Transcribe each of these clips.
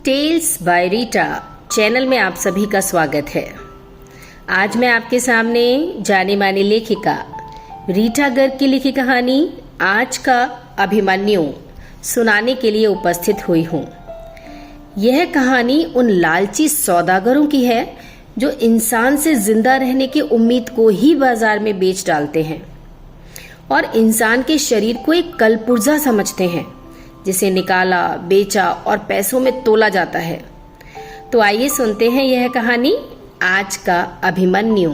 Tales by Rita channel में आप सभी का स्वागत है। आज मैं आपके सामने जानी मानी लेखिका रीटा गर्ग की लिखी कहानी आज का अभिमन्यु सुनाने के लिए उपस्थित हुई हूँ। यह कहानी उन लालची सौदागरों की है जो इंसान से जिंदा रहने की उम्मीद को ही बाजार में बेच डालते हैं और इंसान के शरीर को एक कलपुर्जा समझते हैं जिसे निकाला, बेचा और पैसों में तोला जाता है। तो आइए सुनते हैं यह कहानी आज का अभिमन्यु।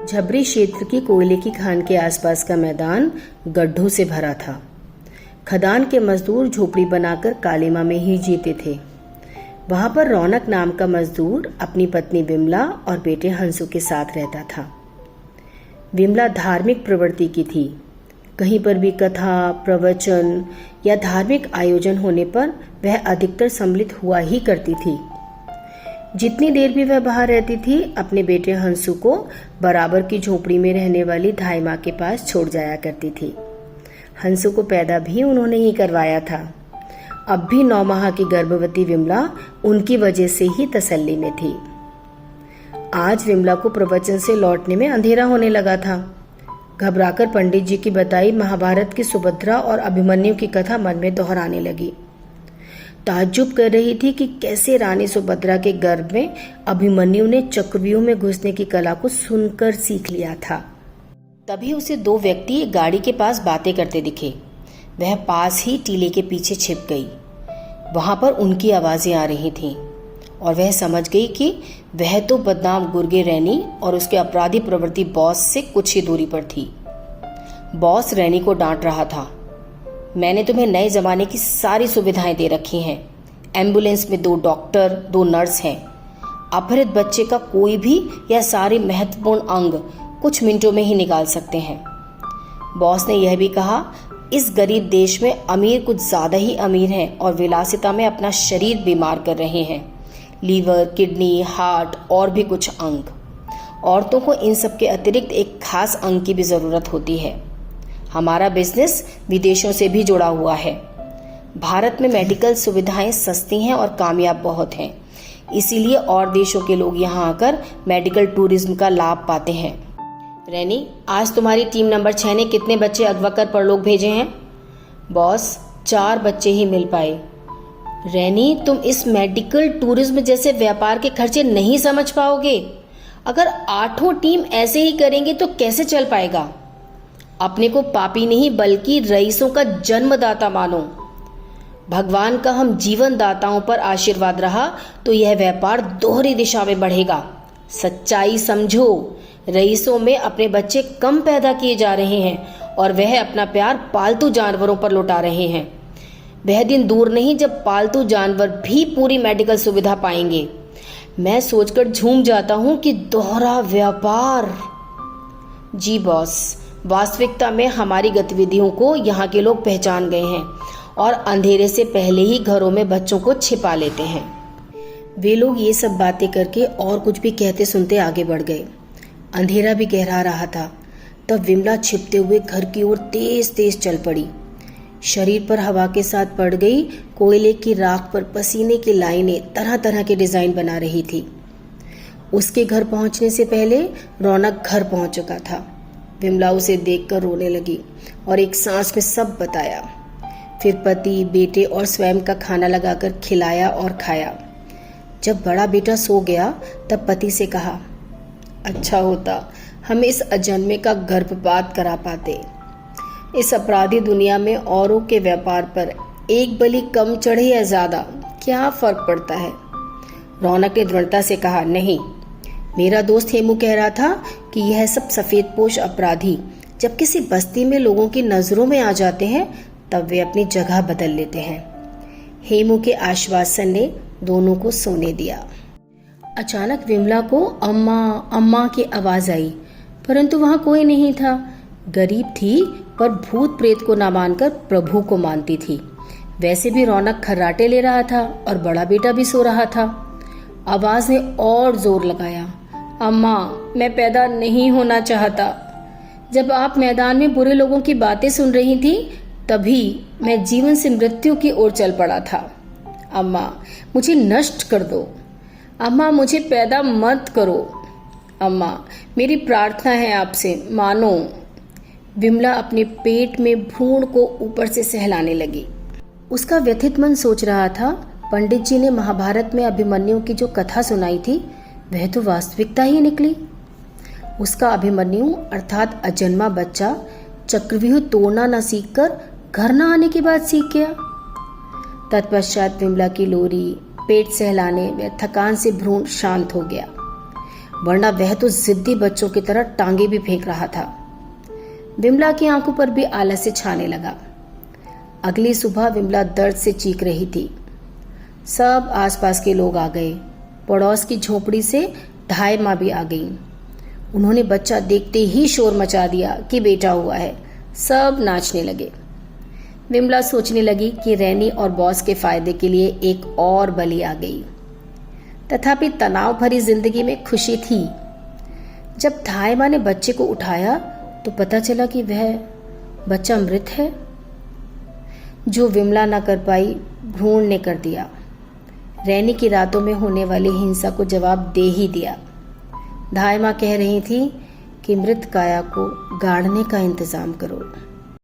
झबरी क्षेत्र की कोयले की खान के आसपास का मैदान गड्ढों से भरा था। खदान के मजदूर झोपड़ी बनाकर कालीमा में ही जीते थे। वहां पर रौनक नाम का मजदूर अपनी पत्नी विमला और बेटे हंसू के साथ रहता था। विमला धार्मिक प्रवृत्ति की थी। कहीं पर भी कथा, प्रवचन या धार्मिक आयोजन होने पर वह अधिकतर सम्मिलित हुआ ही करती थी। जितनी देर भी वह बाहर रहती थी, अपने बेटे हंसू को बराबर की झोपड़ी में रहने वाली धाई माँ के पास छोड़ जाया करती थी। हंसू को पैदा भी उन्होंने ही करवाया था। अब भी 9 माह की गर्भवती विमला उनकी वजह से ही तसल्ली में थी। आज विमला को प्रवचन से लौटने में अंधेरा होने लगा था। घबराकर पंडित जी की बताई महाभारत की सुभद्रा और अभिमन्यु की कथा मन में दोहराने लगी। ताज्जुब कर रही थी कि कैसे रानी सुभद्रा के गर्भ में अभिमन्यु ने चक्रव्यूह में घुसने की कला को सुनकर सीख लिया था। तभी उसे 2 व्यक्ति एक गाड़ी के पास बातें करते दिखे। वह पास ही टीले के पीछे छिप गई। वहां पर उनकी आवाजें आ रही थीं और वह समझ गई कि वह तो बदनाम गुर्गे रैनी और उसके अपराधी प्रवृत्ति बॉस से कुछ ही दूरी पर थी। बॉस रैनी को डांट रहा था, मैंने तुम्हें नए जमाने की सारी सुविधाएं दे रखी हैं। एम्बुलेंस में 2 डॉक्टर, 2 नर्स हैं। अपहृत बच्चे का कोई भी या सारे महत्वपूर्ण अंग कुछ मिनटों में ही निकाल सकते हैं। बॉस ने यह भी कहा, इस गरीब देश में अमीर कुछ ज्यादा ही अमीर हैं और विलासिता में अपना शरीर बीमार कर रहे हैं। लीवर, किडनी, हार्ट और भी कुछ अंग। औरतों को इन सब के अतिरिक्त एक खास अंग की भी जरूरत होती है। हमारा बिजनेस विदेशों से भी जुड़ा हुआ है। भारत में मेडिकल सुविधाएं सस्ती हैं और कामयाब बहुत हैं। इसीलिए और देशों के लोग यहाँ आकर मेडिकल टूरिज्म का लाभ पाते हैं। रैनी, आज तुम्हारी टीम नंबर 6 ने कितने बच्चे अगवा कर परलोक भेजे हैं? बॉस, 4 बच्चे ही मिल पाए। रैनी, तुम इस मेडिकल टूरिज्म जैसे व्यापार के खर्चे नहीं समझ पाओगे। अगर 8 टीम ऐसे ही करेंगे तो कैसे चल पाएगा? अपने को पापी नहीं बल्कि रईसों का जन्मदाता मानो। भगवान का हम जीवन दाताओं पर आशीर्वाद रहा तो यह व्यापार दोहरी दिशा में बढ़ेगा। सच्चाई समझो, रईसों में अपने बच्चे कम पैदा किए जा रहे हैं और वह अपना प्यार पालतू जानवरों पर लुटा रहे हैं। वह दिन दूर नहीं जब पालतू जानवर भी पूरी मेडिकल सुविधा पाएंगे। मैं सोचकर झूम जाता हूं कि दोहरा व्यापार। जी बॉस, वास्तविकता में हमारी गतिविधियों को यहाँ के लोग पहचान गए हैं और अंधेरे से पहले ही घरों में बच्चों को छिपा लेते हैं। वे लोग ये सब बातें करके और कुछ भी कहते सुनते आगे बढ़ गए। अंधेरा भी गहरा रहा था। तब विमला छिपते हुए घर की ओर तेज तेज चल पड़ी। शरीर पर हवा के साथ पड़ गई कोयले की राख पर पसीने की लाइनें तरह तरह के डिजाइन बना रही थी। उसके घर पहुंचने से पहले रौनक घर पहुंच चुका था। विमला उसे देखकर रोने लगी और एक सांस में सब बताया। फिर पति, बेटे और स्वयं का खाना लगाकर खिलाया और खाया। जब बड़ा बेटा सो गया तब पति से कहा, अच्छा होता हम इस अजन्मे का गर्भपात करा पाते। इस अपराधी दुनिया में औरों के व्यापार पर एक बलि कम चढ़े या ज्यादा क्या फर्क पड़ता है? रौनक ने दृढ़ता से कहा, नहीं, मेरा दोस्त हेमू कह रहा था कि यह सब सफेदपोश अपराधी जब किसी बस्ती में लोगों की नजरों में आ जाते हैं तब वे अपनी जगह बदल लेते हैं। हेमू के आश्वासन ने दोनों को सोने दिया। अचानक विमला को अम्मा अम्मा की आवाज आई, परंतु वहां कोई नहीं था। गरीब थी पर भूत प्रेत को ना मानकर प्रभु को मानती थी। वैसे भी रौनक खर्राटे ले रहा था और बड़ा बेटा भी सो रहा था। आवाज ने और जोर लगाया, अम्मा, मैं पैदा नहीं होना चाहता। जब आप मैदान में बुरे लोगों की बातें सुन रही थी तभी मैं जीवन से मृत्यु की ओर चल पड़ा था। अम्मा मुझे नष्ट कर दो, अम्मा मुझे पैदा मत करो, अम्मा मेरी प्रार्थना है आपसे, मानो। विमला अपने पेट में भ्रूण को ऊपर से सहलाने लगी। उसका व्यथित मन सोच रहा था, पंडित जी ने महाभारत में अभिमन्यु की जो कथा सुनाई थी वह तो वास्तविकता ही निकली। उसका अभिमन्यु अर्थात अजन्मा बच्चा चक्रव्यूह तोड़ना न सीखकर घर न आने की बात सीख गया। तत्पश्चात विमला की लोरी, पेट सहलाने व थकान से भ्रूण शांत हो गया, वरना वह तो जिद्दी बच्चों की तरह टांगे भी फेंक रहा था। विमला की आंखों पर भी आलस्य छाने लगा। अगली सुबह विमला दर्द से चीख रही थी। सब आसपास के लोग आ गए। पड़ोस की झोपड़ी से ढाई माँ भी आ गईं। उन्होंने बच्चा देखते ही शोर मचा दिया कि बेटा हुआ है। सब नाचने लगे। विमला सोचने लगी कि रैनी और बॉस के फायदे के लिए एक और बलि आ गई। तथापि तनाव भरी जिंदगी में खुशी थी। जब ढाई माँ ने बच्चे को उठाया तो पता चला कि वह बच्चा मृत है। जो विमला न कर पाई भ्रूण ने कर दिया। रैनी की रातों में होने वाली हिंसा को जवाब दे ही दिया। ढाई माँ कह रही थी कि मृत काया को गाड़ने का इंतजाम करो।